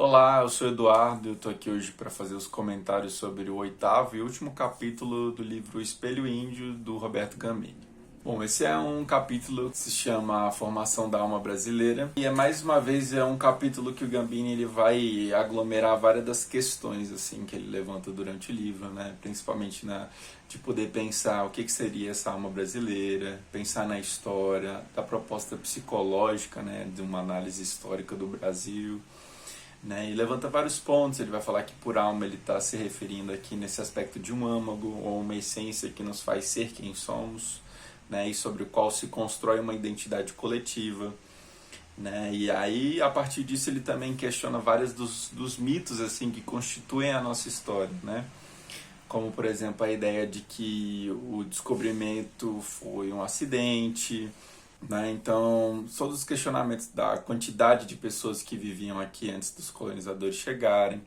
Olá, eu sou Eduardo, eu estou aqui hoje para fazer os comentários sobre o oitavo e último capítulo do livro Espelho Índio, do Roberto Gambini. Bom, esse é um capítulo que se chama A Formação da Alma Brasileira e mais uma vez é um capítulo que o Gambini ele vai aglomerar várias das questões assim que ele levanta durante o livro, né? Principalmente de poder pensar o que seria essa alma brasileira, pensar na história, da proposta psicológica, né, de uma análise histórica do Brasil, né, e levanta vários pontos. Ele vai falar que por alma ele está se referindo aqui nesse aspecto de um âmago ou uma essência que nos faz ser quem somos, né, e sobre o qual se constrói uma identidade coletiva, né, e aí a partir disso ele também questiona vários dos mitos assim que constituem a nossa história, né, como por exemplo a ideia de que o descobrimento foi um acidente, né? Então, todos os questionamentos da quantidade de pessoas que viviam aqui antes dos colonizadores chegarem,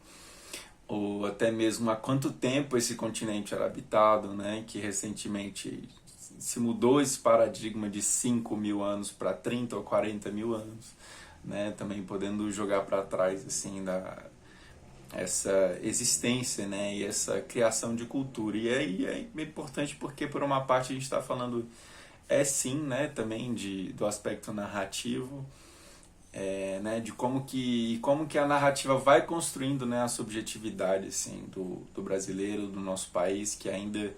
ou até mesmo há quanto tempo esse continente era habitado, né? Que recentemente se mudou esse paradigma de 5 mil anos para 30 ou 40 mil anos, né? Também podendo jogar para trás assim essa existência, né? E essa criação de cultura. E aí é importante porque por uma parte a gente está falando sim, né, também do aspecto narrativo, né, de como que a narrativa vai construindo, né, a subjetividade assim, do brasileiro, do nosso país, que ainda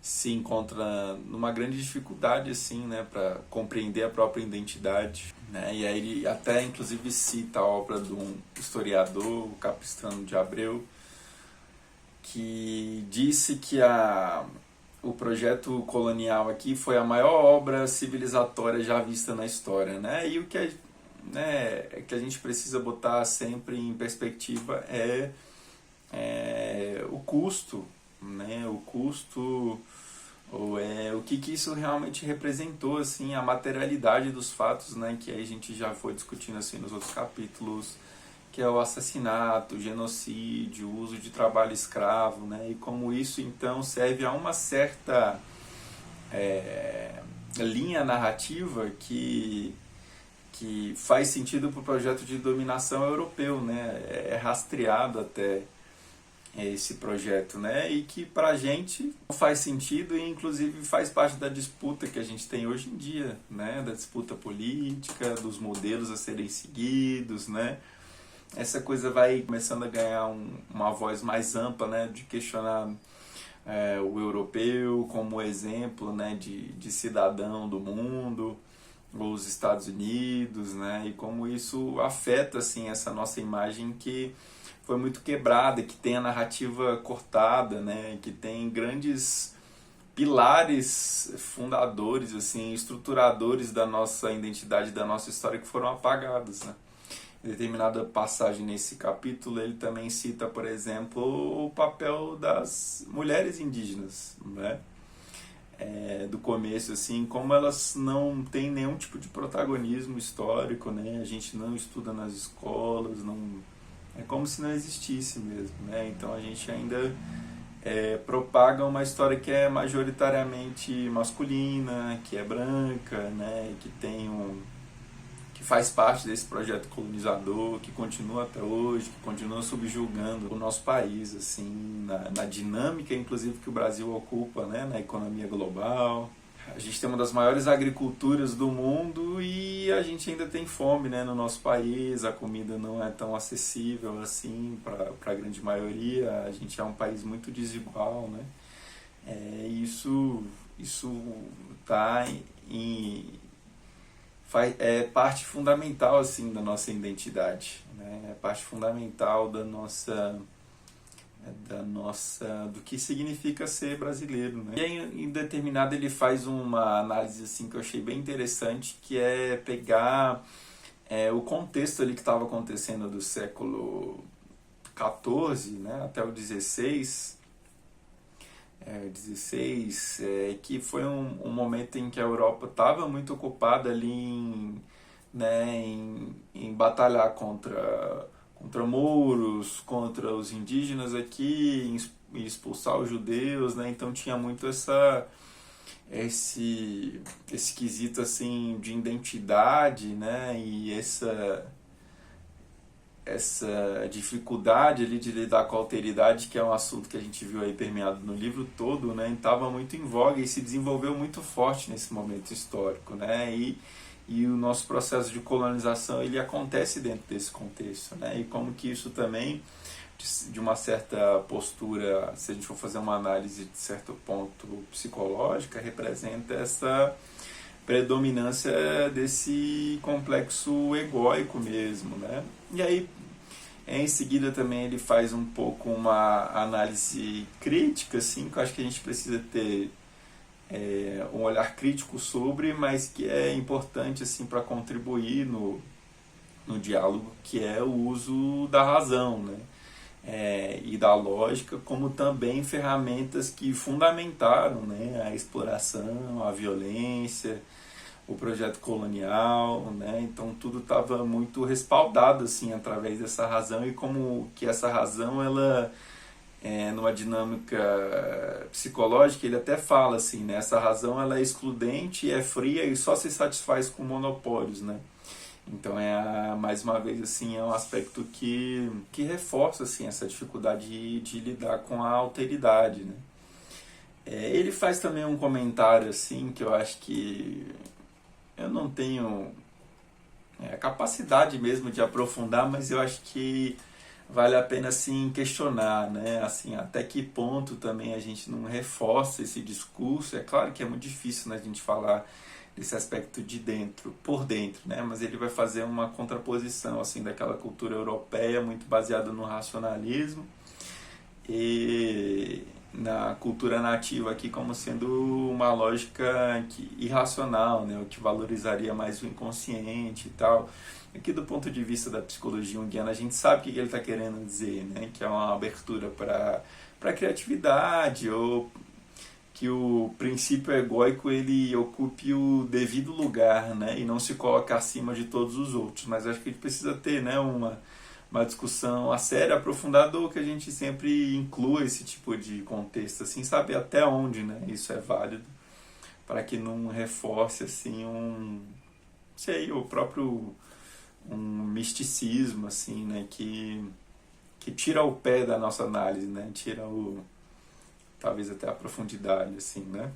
se encontra numa grande dificuldade assim, né, para compreender a própria identidade, né, e aí ele até inclusive cita a obra de um historiador, o Capistrano de Abreu, que disse que o projeto colonial aqui foi a maior obra civilizatória já vista na história, né? E o que que a gente precisa botar sempre em perspectiva é o custo, né? O custo ou o que isso realmente representou, assim, a materialidade dos fatos, né? Que aí a gente já foi discutindo assim nos outros capítulos, que é o assassinato, o genocídio, o uso de trabalho escravo, né? E como isso então serve a uma certa linha narrativa que faz sentido para o projeto de dominação europeu, né? É rastreado até esse projeto, né? E que para a gente não faz sentido e inclusive faz parte da disputa que a gente tem hoje em dia, né? Da disputa política, dos modelos a serem seguidos, né? Essa coisa vai começando a ganhar uma voz mais ampla, né, de questionar o europeu como exemplo, né, de cidadão do mundo, ou os Estados Unidos, né, e como isso afeta assim, essa nossa imagem que foi muito quebrada, que tem a narrativa cortada, né, que tem grandes pilares fundadores, assim, estruturadores da nossa identidade, da nossa história que foram apagados, né. Em determinada passagem nesse capítulo, ele também cita, por exemplo, o papel das mulheres indígenas, né? Do começo, assim, como elas não têm nenhum tipo de protagonismo histórico, né? A gente não estuda nas escolas, não é como se não existisse mesmo, né? Então a gente ainda propaga uma história que é majoritariamente masculina, que é branca, né? Que faz parte desse projeto colonizador, que continua até hoje, que continua subjugando o nosso país, assim, na dinâmica, inclusive, que o Brasil ocupa, né, na economia global. A gente tem uma das maiores agriculturas do mundo e a gente ainda tem fome, né, no nosso país, a comida não é tão acessível assim para a grande maioria, a gente é um país muito desigual, né? Isso está é parte fundamental assim da nossa identidade, né? É parte fundamental do que significa ser brasileiro, né? E aí, em determinado ele faz uma análise assim que eu achei bem interessante, que é pegar o contexto ali que estava acontecendo do século XIV, né, até o XVI, que foi um momento em que a Europa estava muito ocupada ali em batalhar contra mouros, contra os indígenas aqui, em expulsar os judeus, né? Então tinha muito esse quesito assim de identidade, né? E essa dificuldade ali de lidar com a alteridade, que é um assunto que a gente viu aí permeado no livro todo, né, estava muito em voga e se desenvolveu muito forte nesse momento histórico, né, e o nosso processo de colonização ele acontece dentro desse contexto, né, e como que isso também, de uma certa postura, se a gente for fazer uma análise de certo ponto psicológica, representa essa predominância desse complexo egóico mesmo, né? E aí, em seguida também ele faz um pouco uma análise crítica, assim, que eu acho que a gente precisa ter um olhar crítico sobre, mas que é importante assim para contribuir no diálogo, que é o uso da razão, né? E da lógica, como também ferramentas que fundamentaram, né, a exploração, a violência, o projeto colonial, né? Então tudo estava muito respaldado assim através dessa razão e como que essa razão ela numa dinâmica psicológica ele até fala assim, né? Essa razão ela é excludente, é fria e só se satisfaz com monopólios, né? Então mais uma vez assim é um aspecto que reforça assim essa dificuldade de lidar com a alteridade, né? Ele faz também um comentário assim que eu acho que eu não tenho capacidade mesmo de aprofundar, mas eu acho que vale a pena assim questionar, né? Assim, até que ponto também a gente não reforça esse discurso. É claro que é muito difícil, né, a gente falar desse aspecto de dentro, por dentro, né? Mas ele vai fazer uma contraposição assim daquela cultura europeia muito baseada no racionalismo e na cultura nativa aqui como sendo uma lógica irracional, né? O que valorizaria mais o inconsciente e tal. Aqui do ponto de vista da psicologia junguiana a gente sabe o que ele está querendo dizer, né? Que é uma abertura para a criatividade ou que o princípio egóico ele ocupe o devido lugar, né? E não se coloque acima de todos os outros. Mas acho que a gente precisa ter, né, uma discussão a sério, aprofundada, ou que a gente sempre inclua esse tipo de contexto, assim, saber até onde, né, isso é válido, para que não reforce, assim, sei, o próprio um misticismo, assim, né, que tira o pé da nossa análise, né, tira talvez até a profundidade, assim, né,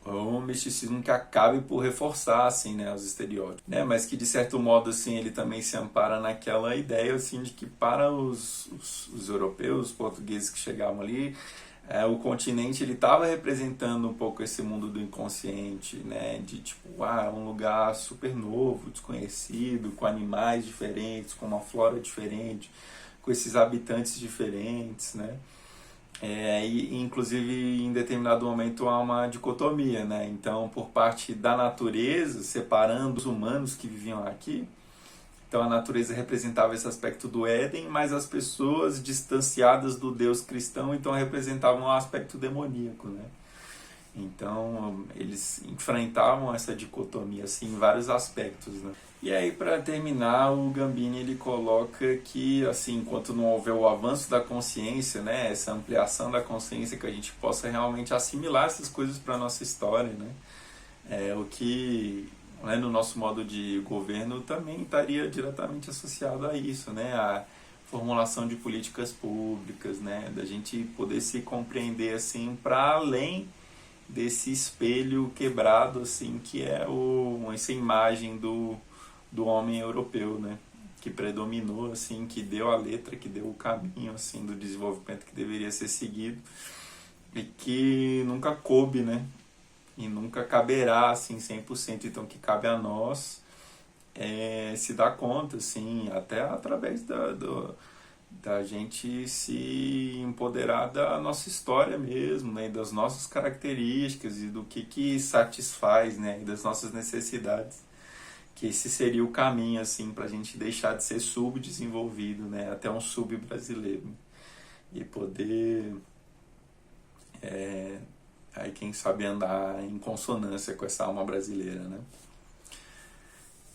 ou um misticismo que acabe por reforçar assim, né, os estereótipos, né, mas que de certo modo assim ele também se ampara naquela ideia assim de que para os europeus, os portugueses que chegavam ali, o continente ele estava representando um pouco esse mundo do inconsciente, né, de tipo um lugar super novo, desconhecido, com animais diferentes, com uma flora diferente, com esses habitantes diferentes, né. E inclusive em determinado momento há uma dicotomia, né? Então, por parte da natureza, separando os humanos que viviam aqui, então a natureza representava esse aspecto do Éden, mas as pessoas distanciadas do Deus cristão então representavam o aspecto demoníaco, né? Então eles enfrentavam essa dicotomia assim, em vários aspectos, né? E aí, para terminar, o Gambini ele coloca que, assim, enquanto não houver o avanço da consciência, né, essa ampliação da consciência, que a gente possa realmente assimilar essas coisas para a nossa história, né, o que, né, no nosso modo de governo também estaria diretamente associado a isso, né, a formulação de políticas públicas, né, da gente poder se compreender assim para além desse espelho quebrado assim que é essa imagem do homem europeu, né, que predominou assim, que deu a letra, que deu o caminho assim do desenvolvimento que deveria ser seguido e que nunca coube, né, e nunca caberá assim 100%, então que cabe a nós se dar conta assim, até através da gente se empoderar da nossa história mesmo, né, e das nossas características e do que satisfaz, né, e das nossas necessidades, que esse seria o caminho assim para a gente deixar de ser subdesenvolvido, né, até um sub-brasileiro, e poder aí quem sabe andar em consonância com essa alma brasileira, né.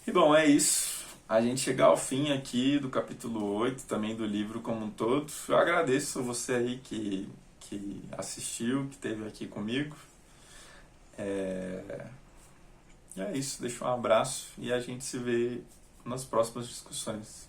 E bom, é isso. A gente chega ao fim aqui do capítulo 8 também do livro como um todo. Eu agradeço você aí que assistiu, que esteve aqui comigo. E é isso, deixo um abraço e a gente se vê nas próximas discussões.